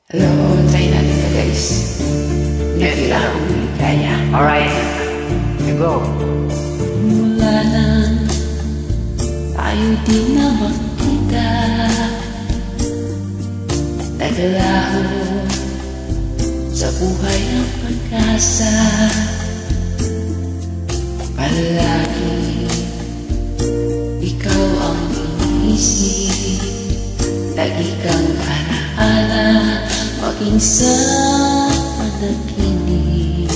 Hello, try natin ito guys. Nagila akong ligaya. Alright, you go. Mula nang tayo di na magkita, naglaho sa buhay ang pag-asa. Palagi ikaw ang inisip, lagi kang alaala, maging sa panaginip.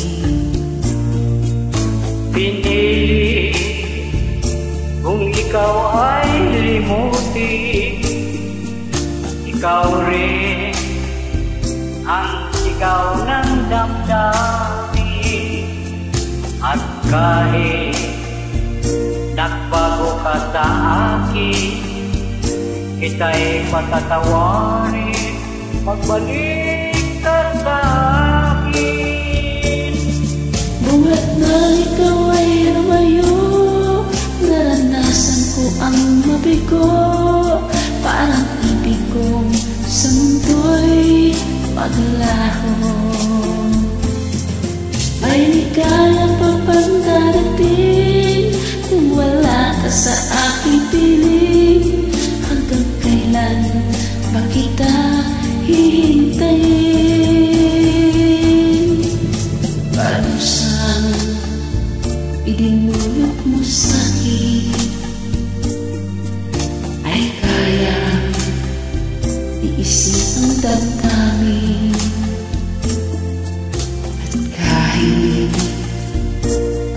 Pinili kung ikaw ay limutin, ikaw rin ang sigaw ng damdamin. At kahit nagbago ka sa akin, kita'y patatawarin, magbalik ka sa akin. Buhat na ikaw ay lumayo, naranasan ko ang mabigo. Parang ibig kong sa mundo'y maglaho. May ligaya pa bang darating kung wala ka sa aking piling? Hanggang kailan ba kita hihintayin? Parusang idinulot mo sa'kin ay kaya iisip ang damdamin. At kahit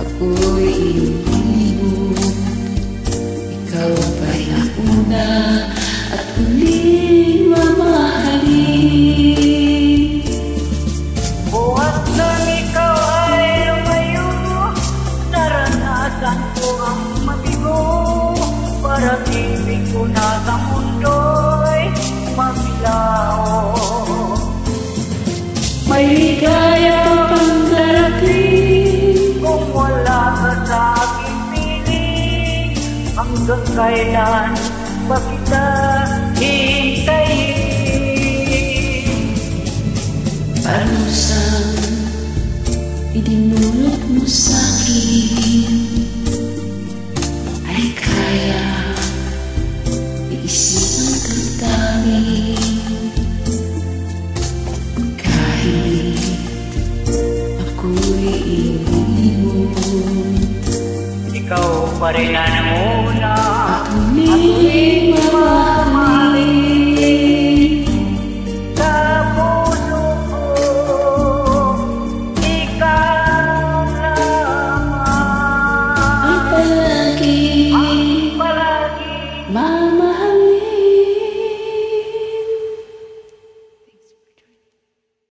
ako'y iyong ikaw pa'y nauna at huling mamahalin. Buhat nang ikaw ay lumayo, naranasan ko ang mabigo. Para ibig ko na sa mundo'y maglaho. May ligaya pa bang darating Kung wala ka sa aking piling, hanggang kailan ba kita hintayin? parusang idinulot mo sa'kin